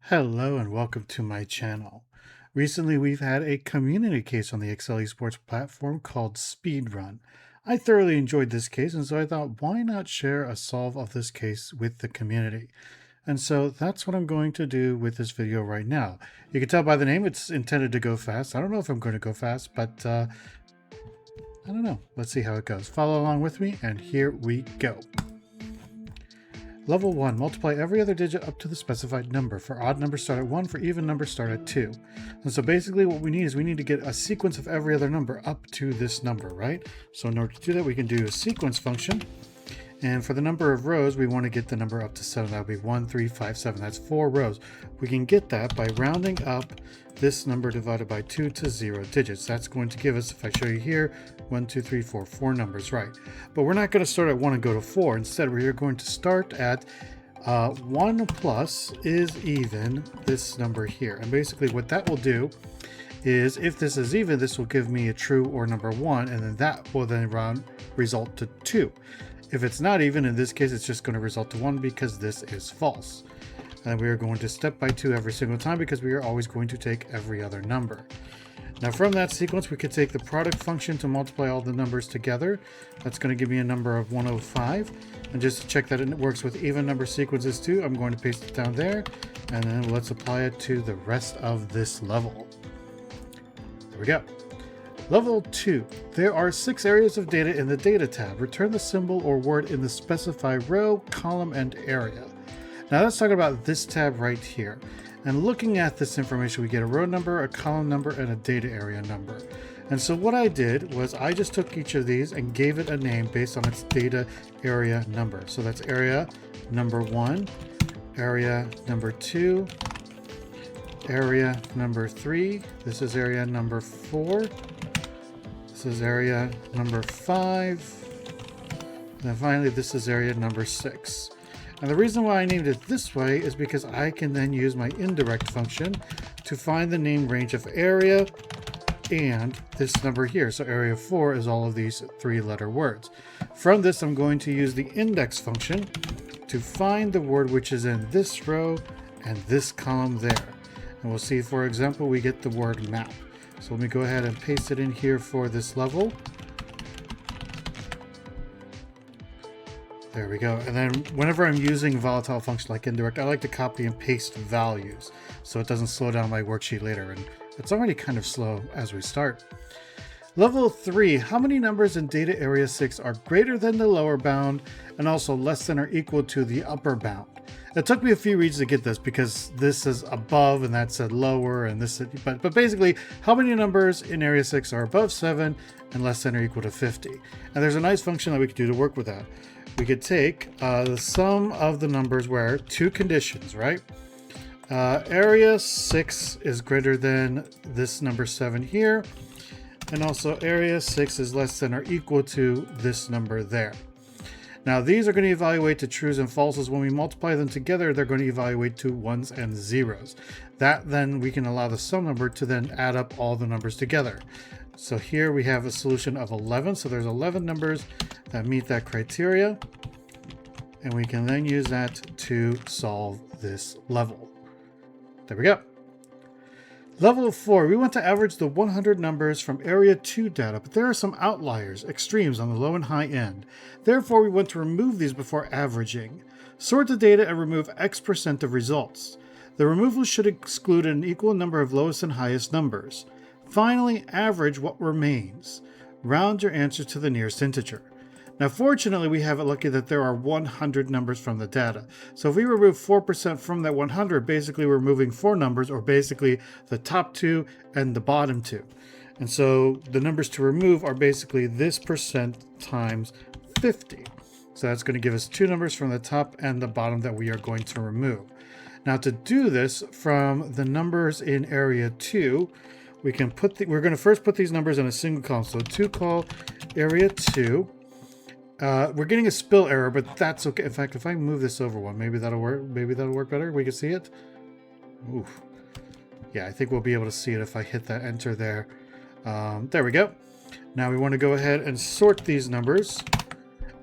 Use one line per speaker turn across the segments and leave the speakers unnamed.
Hello and welcome to my channel. Recently, we've had a community case on the Excel Esports platform called Speedrun. I thoroughly enjoyed this case, and so I thought, why not share a solve of this case with the community? And so that's what I'm going to do with this video right now. You can tell by the name, it's intended to go fast. I don't know if I'm going to go fast, but I don't know. Let's see how it goes. Follow along with me, and here we go. Level 1, multiply every other digit up to the specified number. For odd numbers start at 1, for even numbers start at 2. And so basically what we need is we need to get a sequence of every other number up to this number, right? So in order to do that, we can do a sequence function. And for the number of rows, we want to get the number up to 7. That would be 1, 3, 5, 7. That's 4 rows. We can get that by rounding up this number divided by 2 to 0 digits. That's going to give us, if I show you here, 1, 2, 3, 4, 4 numbers, right? But we're not going to start at 1 and go to 4. Instead, we're going to start at 1 plus is even this number here. And basically what that will do is if this is even, this will give me a true or number 1, and then that will then result to 2. If it's not even, in this case, it's just going to result to 1 because this is false. And we are going to step by 2 every single time because we are always going to take every other number. Now from that sequence, we could take the product function to multiply all the numbers together. That's going to give me a number of 105. And just to check that it works with even number sequences too, I'm going to paste it down there. And then let's apply it to the rest of this level. There we go. Level 2. There are 6 areas of data in the Data tab. Return the symbol or word in the specified row, column, and area. Now let's talk about this tab right here. And looking at this information, we get a row number, a column number, and a data area number. And so what I did was I just took each of these and gave it a name based on its data area number. So that's area number 1, area number 2, area number 3. This is area number 4. This is area number 5. And then finally, this is area number 6. And the reason why I named it this way is because I can then use my indirect function to find the name range of area and this number here. So area 4 is all of these 3-letter words. From this, I'm going to use the index function to find the word which is in this row and this column there. And we'll see, for example, we get the word map. So let me go ahead and paste it in here for this level. There we go. And then whenever I'm using volatile function like indirect, I like to copy and paste values so it doesn't slow down my worksheet later. And it's already kind of slow as we start. Level 3, how many numbers in data area 6 are greater than the lower bound and also less than or equal to the upper bound? It took me a few reads to get this because this is above and that said lower and this, but basically how many numbers in area 6 are above 7 and less than or equal to 50? And there's a nice function that we could do to work with that. We could take the sum of the numbers where 2 conditions, right? Area 6 is greater than this number 7 here. And also area 6 is less than or equal to this number there. Now these are going to evaluate to trues and falses. When we multiply them together, they're going to evaluate to 1s and 0s. That then we can allow the sum number to then add up all the numbers together. So here we have a solution of 11. So there's 11 numbers that meet that criteria. And we can then use that to solve this level. There we go. Level 4, we want to average the 100 numbers from Area 2 data, but there are some outliers, extremes on the low and high end. Therefore, we want to remove these before averaging. Sort the data and remove X% of results. The removal should exclude an equal number of lowest and highest numbers. Finally, average what remains. Round your answer to the nearest integer. Now, fortunately, we have it lucky that there are 100 numbers from the data. So if we remove 4% from that 100, basically we're removing 4 numbers, or basically the top 2 and the bottom 2. And so the numbers to remove are basically this percent times 50. So that's going to give us 2 numbers from the top and the bottom that we are going to remove. Now to do this from the numbers in area 2, we can we're going to first put these numbers in a single column. So 2 call area 2. We're getting a spill error, but that's okay. In fact, if I move this over one, maybe that'll work. Maybe that'll work better. We can see it. Oof. Yeah, I think we'll be able to see it if I hit that enter there. There we go. Now we want to go ahead and sort these numbers.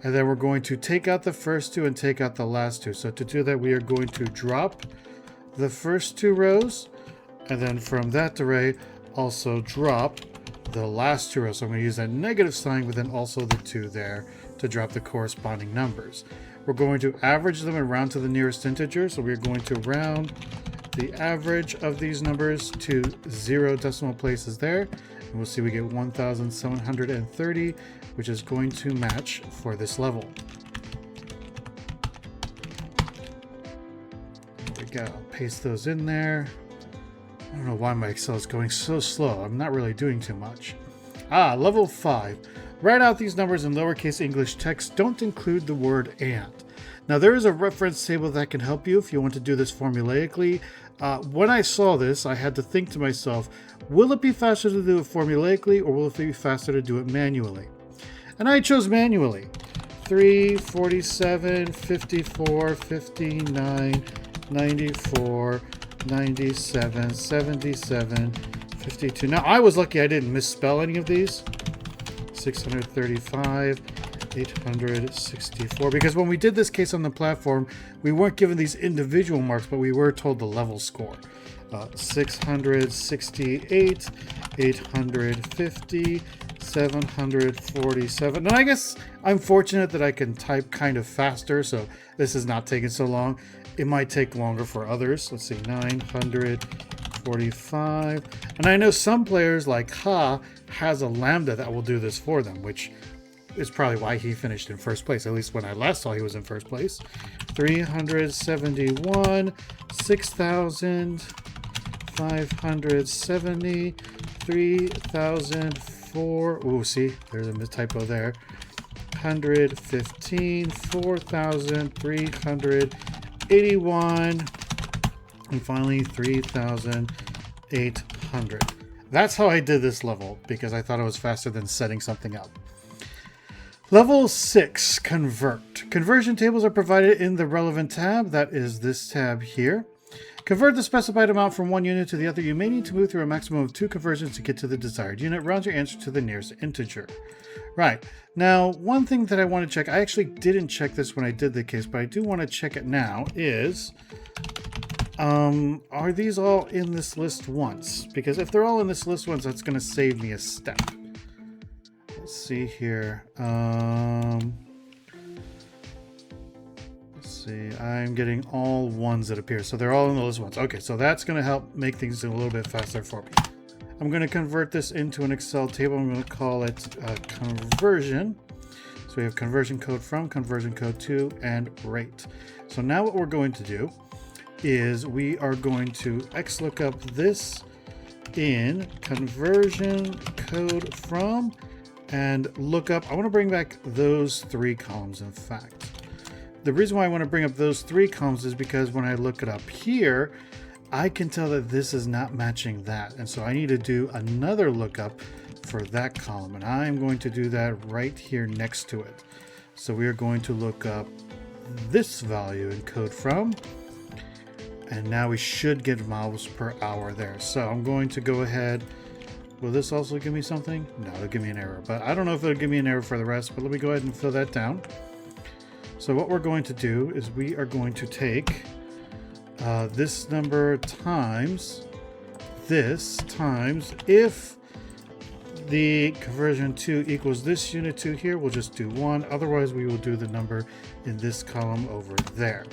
And then we're going to take out the first 2 and take out the last 2. So to do that, we are going to drop the first 2 rows, and then from that array also drop the last 2 rows. So I'm going to use that negative sign, but then also the 2 there to drop the corresponding numbers. We're going to average them and round to the nearest integer. So we're going to round the average of these numbers to 0 decimal places there. And we'll see we get 1,730, which is going to match for this level. There we go. Paste those in there. I don't know why my Excel is going so slow. I'm not really doing too much. Level 5. Write out these numbers in lowercase English text. Don't include the word and. Now there is a reference table that can help you if you want to do this formulaically. When I saw this, I had to think to myself, will it be faster to do it formulaically or will it be faster to do it manually? And I chose manually. 3, 47, 54, 59, 94, 97, 77, 52. Now I was lucky I didn't misspell any of these. 635, 864. Because when we did this case on the platform, we weren't given these individual marks, but we were told the level score. 668, 850, 747. And I guess I'm fortunate that I can type kind of faster, so this is not taking so long. It might take longer for others. Let's see, 945. And I know some players like Ha has a lambda that will do this for them, which is probably why he finished in first place. At least when I last saw he was in first place. 371, 6,570, 3,004. Ooh, see, there's a typo there. 115, 4,381, and finally 3,800. That's how I did this level because I thought it was faster than setting something up. Level 6, Convert. Conversion tables are provided in the relevant tab. That is this tab here. Convert the specified amount from one unit to the other. You may need to move through a maximum of 2 conversions to get to the desired unit. Round your answer to the nearest integer. Right. Now, one thing that I want to check, I actually didn't check this when I did the case, but I do want to check it now, is are these all in this list once? Because if they're all in this list once, that's going to save me a step. Let's see here. Let's see. I'm getting all ones that appear. So they're all in the list once. Okay, so that's going to help make things a little bit faster for me. I'm going to convert this into an Excel table. I'm going to call it conversion. So we have conversion code from, conversion code to, and rate. So now what we're going to do is we are going to XLOOKUP this in conversion code from and lookup. I want to bring back those 3 columns, in fact. The reason why I want to bring up those 3 columns is because when I look it up here, I can tell that this is not matching that. And so I need to do another lookup for that column. And I'm going to do that right here next to it. So we are going to look up this value in code from. And now we should get miles per hour there. So I'm going to go ahead. Will this also give me something? No, it'll give me an error. But I don't know if it'll give me an error for the rest. But let me go ahead and fill that down. So what we're going to do is we are going to take this number times this times if the conversion 2 equals this unit 2 here, we'll just do 1. Otherwise, we will do the number in this column over there.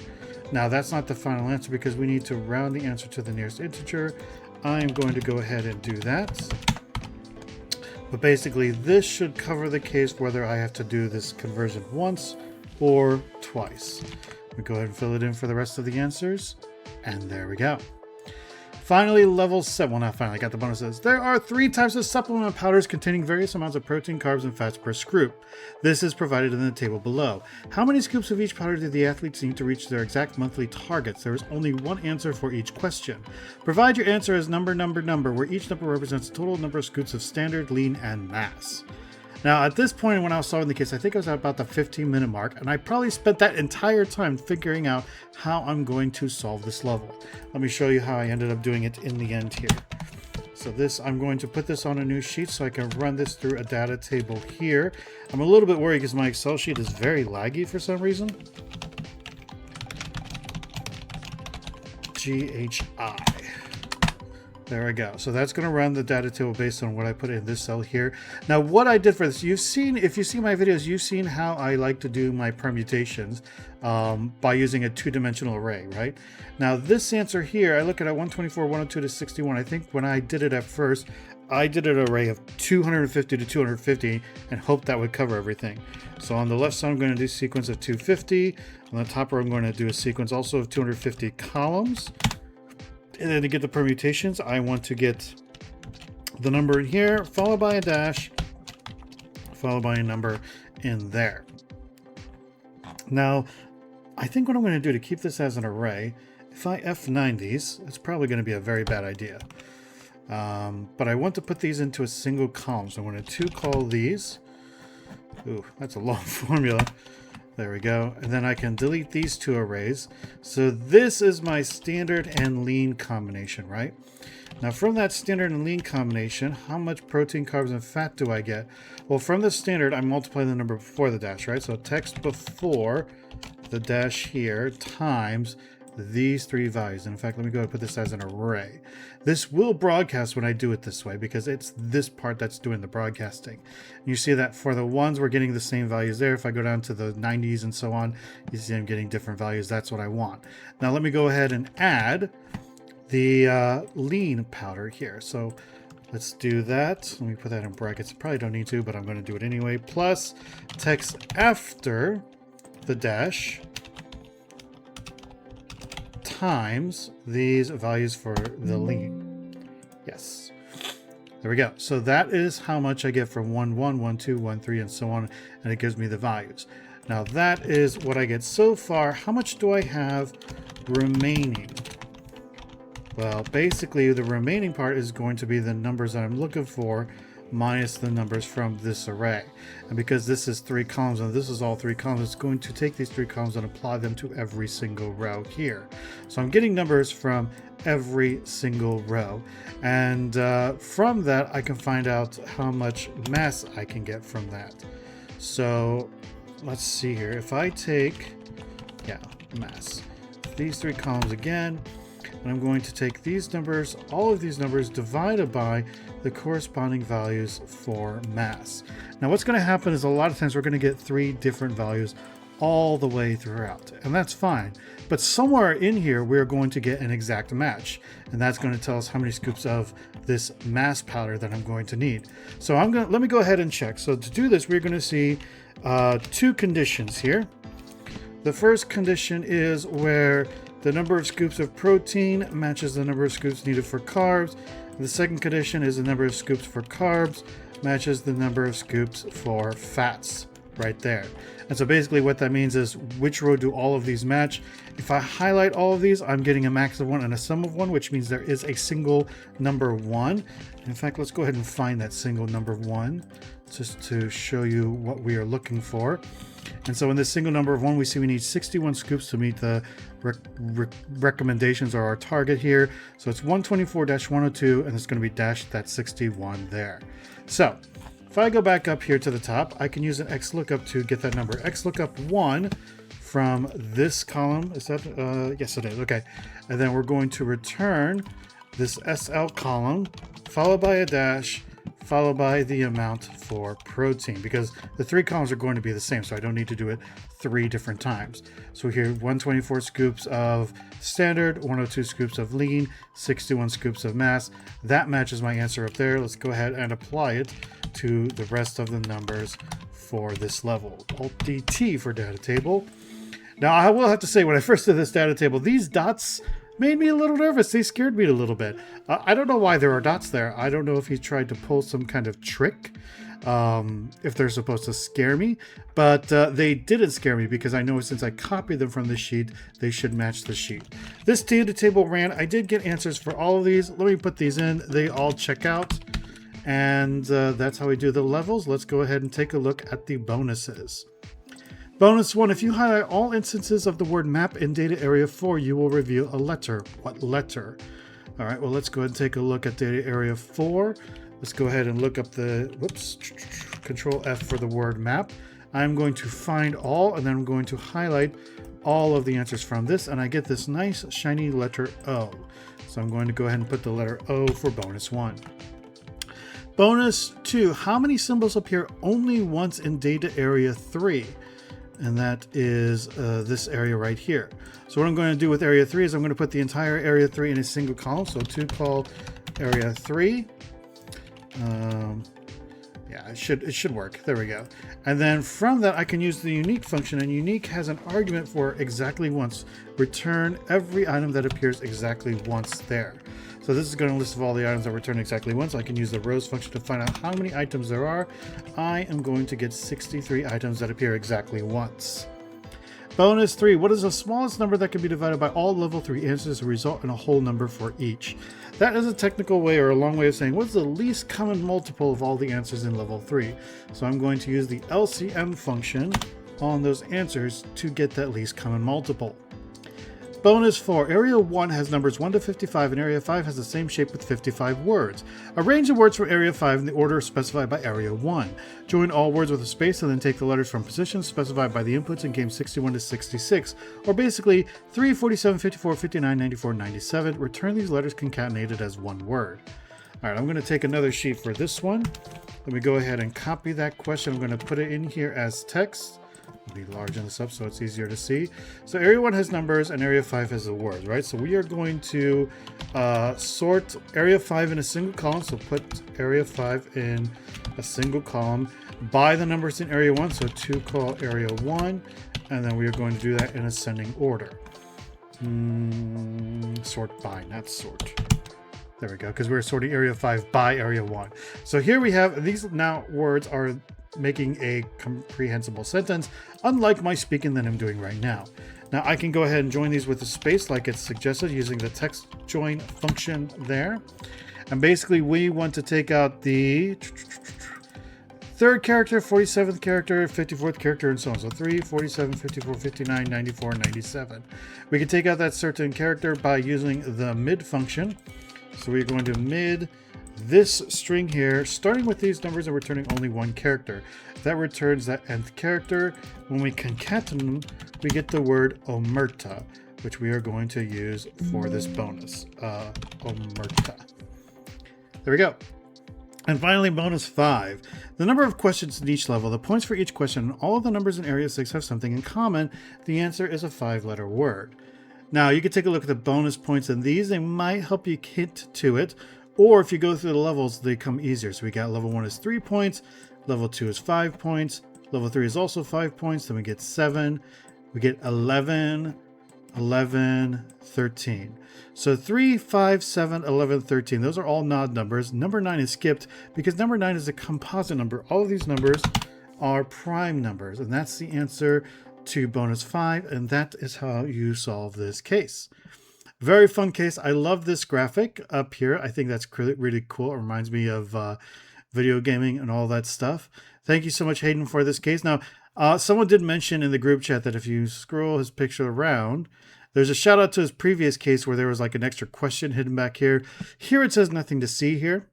Now, that's not the final answer because we need to round the answer to the nearest integer. I'm going to go ahead and do that. But basically, this should cover the case whether I have to do this conversion once or twice. We go ahead and fill it in for the rest of the answers. And there we go. Finally, level 7. Well, not finally, I got the bonuses. There are 3 types of supplement powders containing various amounts of protein, carbs, and fats per scoop. This is provided in the table below. How many scoops of each powder do the athletes need to reach their exact monthly targets? There is only one answer for each question. Provide your answer as number, where each number represents the total number of scoops of standard, lean, and mass. Now, at this point when I was solving the case, I think I was at about the 15-minute mark, and I probably spent that entire time figuring out how I'm going to solve this level. Let me show you how I ended up doing it in the end here. So this, I'm going to put this on a new sheet so I can run this through a data table here. I'm a little bit worried because my Excel sheet is very laggy for some reason. GHI. There we go. So that's going to run the data table based on what I put in this cell here. Now, what I did for this, you've seen, if you see my videos, you've seen how I like to do my permutations by using a two-dimensional array, right? Now, this answer here, I look at 124, 102 to 61. I think when I did it at first, I did an array of 250 to 250 and hoped that would cover everything. So on the left side, I'm going to do a sequence of 250. On the top row, I'm going to do a sequence also of 250 columns. And then to get the permutations, I want to get the number in here, followed by a dash, followed by a number in there. Now, I think what I'm going to do to keep this as an array, if I F9 these, it's probably going to be a very bad idea. But I want to put these into a single column. So I'm going to call these. Ooh, that's a long formula. There we go. And then I can delete these two arrays. So this is my standard and lean combination, right? Now from that standard and lean combination, how much protein, carbs, and fat do I get? Well, from the standard, I multiply the number before the dash, right? So text before the dash here times these three values. And in fact, let me go ahead and put this as an array. This will broadcast when I do it this way because it's this part that's doing the broadcasting. And you see that for the ones, we're getting the same values there. If I go down to the 90s and so on, you see I'm getting different values. That's what I want. Now let me go ahead and add the lean powder here. So let's do that. Let me put that in brackets. Probably don't need to, but I'm going to do it anyway. Plus text after the dash times these values for the lean. Yes. There we go. So that is how much I get from 1, 1, 1, 2, 1, 3, and so on. And it gives me the values. Now that is what I get so far. How much do I have remaining? Well, basically the remaining part is going to be the numbers that I'm looking for minus the numbers from this array. And because this is 3 columns and this is all 3 columns, it's going to take these 3 columns and apply them to every single row here. So I'm getting numbers from every single row. And from that, I can find out how much mass I can get from that. So let's see here. If I take, mass, these 3 columns again, and I'm going to take these numbers, all of these numbers, divided by the corresponding values for mass. Now what's going to happen is a lot of times we're going to get 3 different values all the way throughout, and that's fine. But somewhere in here we're going to get an exact match, and that's going to tell us how many scoops of this mass powder that I'm going to need. So let me go ahead and check. So to do this, we're going to see 2 conditions here. The first condition is where the number of scoops of protein matches the number of scoops needed for carbs. The second condition is the number of scoops for carbs matches the number of scoops for fats right there. And so basically what that means is which row do all of these match. If I highlight all of these, I'm getting a max of 1 and a sum of 1, which means there is a single number 1. In fact, let's go ahead and find that single number 1 just to show you what we are looking for. And so in this single number of 1, we see we need 61 scoops to meet the recommendations or our target here. So it's 124-102, and it's going to be dashed that 61 there. So if I go back up here to the top, I can use an XLOOKUP to get that number. XLOOKUP 1 from this column. Is that, yes it is, okay. And then we're going to return this SL column, followed by a dash, followed by the amount for protein, because the 3 columns are going to be the same, so I don't need to do it 3 different times. So here, 124 scoops of standard, 102 scoops of lean, 61 scoops of mass. That matches my answer up there. Let's go ahead and apply it to the rest of the numbers for this level. Alt-DT for data table. Now, I will have to say, when I first did this data table, these dots made me a little nervous. They scared me a little bit. I don't know why there are dots there. I don't know if he tried to pull some kind of trick, if they're supposed to scare me, but they didn't scare me because I know since I copied them from the sheet, they should match the sheet. This data table ran. I did get answers for all of these. Let me put these in. They all check out, and that's how we do the levels. Let's go ahead and take a look at the bonuses. Bonus 1, if you highlight all instances of the word map in data area 4, you will reveal a letter. What letter? All right, well, let's go ahead and take a look at data area 4. Let's go ahead and look up the, Control F for the word map. I'm going to find all, and then I'm going to highlight all of the answers from this, and I get this nice shiny letter O. So I'm going to go ahead and put the letter O for bonus 1. Bonus 2, how many symbols appear only once in data area 3? And that is this area right here. So what I'm going to do with area 3 is I'm going to put the entire area 3 in a single column. So to call area 3. Yeah, it should work. There we go. And then from that, I can use the unique function, and unique has an argument for exactly once. Return every item that appears exactly once there. So this is going to list all the items that return exactly once. I can use the rows function to find out how many items there are. I am going to get 63 items that appear exactly once. Bonus 3, what is the smallest number that can be divided by all level 3 answers to result in a whole number for each? That is a technical way or a long way of saying what's the least common multiple of all the answers in level 3. So I'm going to use the LCM function on those answers to get that least common multiple. Bonus 4, area 1 has numbers 1 to 55 and area 5 has the same shape with 55 words. Arrange the words for area 5 in the order specified by area 1. Join all words with a space and then take the letters from positions specified by the inputs in game 61 to 66, or basically 3, 47, 54, 59, 94, 97. Return these letters concatenated as one word. Alright, I'm going to take another sheet for this one. Let me go ahead and copy that question. I'm going to put it in here as text. Be large on this up so it's easier to see. So area 1 has numbers and area 5 has the words, right? So we are going to sort area 5 in a single column. So put area 5 in a single column by the numbers in area 1. So to call area 1, and then we are going to do that in ascending order. Sort by, not sort. There we go, because we're sorting area 5 by area 1. So here we have these now words are making a comprehensible sentence, unlike my speaking that I'm doing right now. Now I can go ahead and join these with a space like it's suggested using the text join function there. And basically we want to take out the 3rd character, 47th character, 54th character, and so on. So 3, 47, 54, 59, 94, 97. We can take out that certain character by using the mid function. So we're going to mid this string here, starting with these numbers and returning only one character. That returns that nth character. When we concatenate them, we get the word omerta, which we are going to use for this bonus. Omerta. There we go. And finally, bonus 5. The number of questions in each level, the points for each question, and all of the numbers in area 6 have something in common. The answer is a 5-letter word. Now, you can take a look at the bonus points in these. They might help you hint to it. Or if you go through the levels, they come easier. So we got level 1 is 3 points, level 2 is 5 points, level 3 is also 5 points, then we get 7, we get 11, 11, 13. So 3, 5, 7, 11, 13, those are all odd numbers. Number 9 is skipped because number 9 is a composite number. All of these numbers are prime numbers, and that's the answer to bonus 5, and that is how you solve this case. Very fun case. I love this graphic up here. I think that's really cool. It reminds me of video gaming and all that stuff. Thank you so much, Hayden, for this case. Now, someone did mention in the group chat that if you scroll his picture around, there's a shout out to his previous case where there was like an extra question hidden back here. Here it says nothing to see here.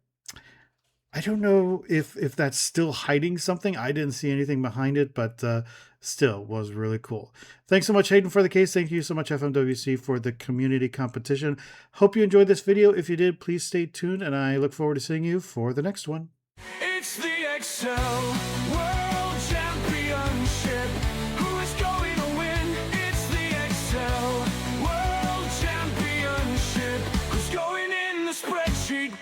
I don't know if that's still hiding something. I didn't see anything behind it, but still was really cool. Thanks so much, Hayden, for the case. Thank you so much, FMWC, for the community competition. Hope you enjoyed this video. If you did, please stay tuned, and I look forward to seeing you for the next one.
It's the Excel World Championship. Who is going to win? It's the Excel World Championship. Who's going in the spreadsheet?